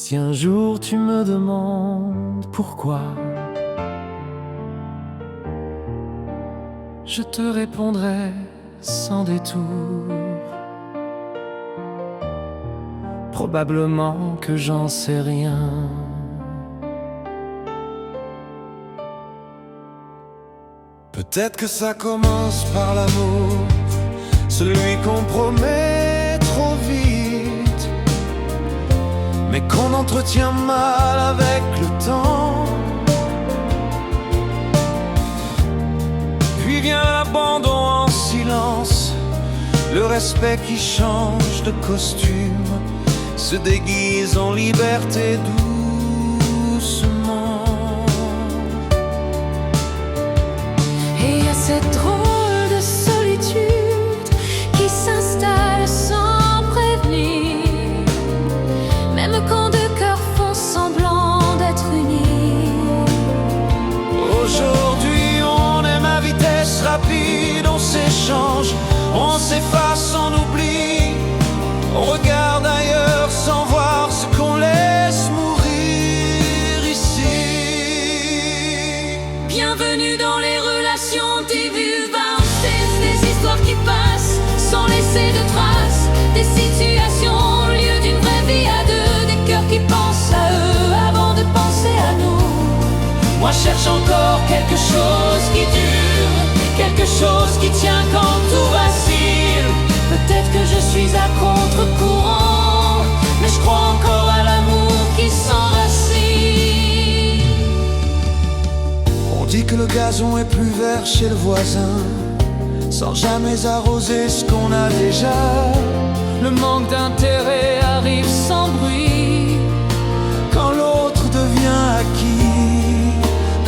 Si un jour tu me demandes pourquoi, je te répondrai sans détour. Probablement que j'en sais rien. Peut-être que ça commence par l'amour, celui qu'on promet trop vite, mais qu'on entretient mal avec le temps. Puis vient l'abandon en silence, le respect qui change de costume, se déguise en liberté doucement. Et il y a cette drôle de solitude qui s'installe sans prévenir, même quand deux cœurs font semblant d'être unis. Aujourd'hui on aime à vitesse rapide, on s'échange, on s'efface, on oublie, on regarde ailleurs sans voir ce qu'on laisse mourir ici. Bienvenue dans les relations TV26, des histoires qui passent sans laisser de traces, des situations au lieu d'une vraie vie à deux, des cœurs qui pensent à eux avant de penser à nous. Moi je cherche encore quelque chose qui dure, quelque chose qui tient quand tout vacille. Peut-être que je suis à contre-courant, mais je crois encore à l'amour qui s'enracine. On dit que le gazon est plus vert chez le voisin, sans jamais arroser ce qu'on a déjà. Le manque d'intérêt arrive sans bruit, Quand l'autre devient acquis,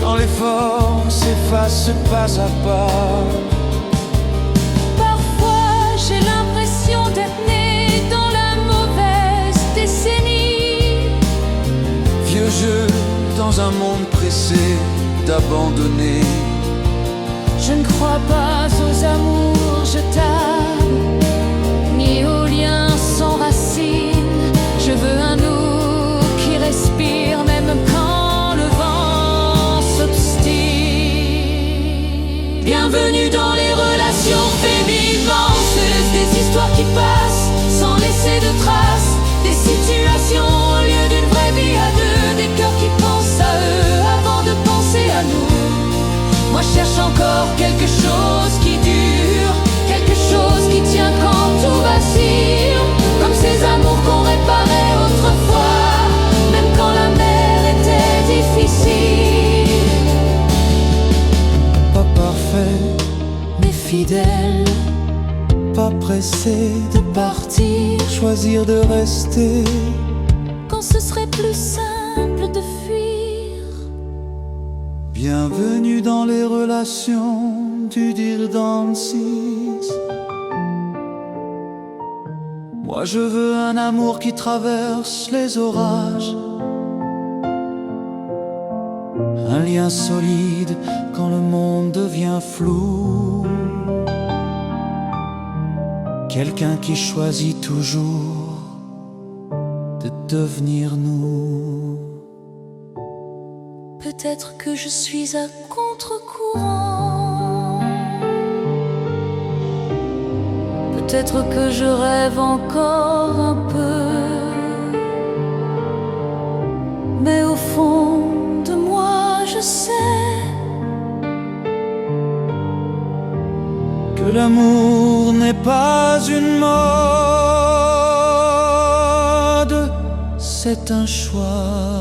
quand l'effort s'efface pas à pas. Parfois j'ai l'impression d'être né dans la mauvaise décennie. Vieux jeu dans un monde pressé d'abandonner. Je ne crois pas aux amours jetables, ni aux liens sans racines. Je veux un nous qui respire même quand le vent s'obstine. Bienvenue dans les relations féminines, des histoires qui passent sans laisser de traces, des situations au lieu d'une vraie vie à deux, des cœurs qui pensent à eux avant de penser à nous. Moi je cherche encore quelque chose qui dure, quelque chose qui tient quand tout vacille, comme ces amours qu'on réparait autrefois, même quand la mer était difficile. Pas parfait, Mais fidèle, pas pressé de partir, choisir de rester. quand ce serait plus simple de fuir. Bienvenue dans les relations du Dirdancis. Moi je veux un amour qui traverse les orages, un lien solide quand le monde devient flou, quelqu'un qui choisit toujours de devenir nous. Peut-être que je suis à contre-courant, peut-être que je rêve encore un peu, mais au fond de moi je sais que l'amour n'est pas une mode, c'est un choix.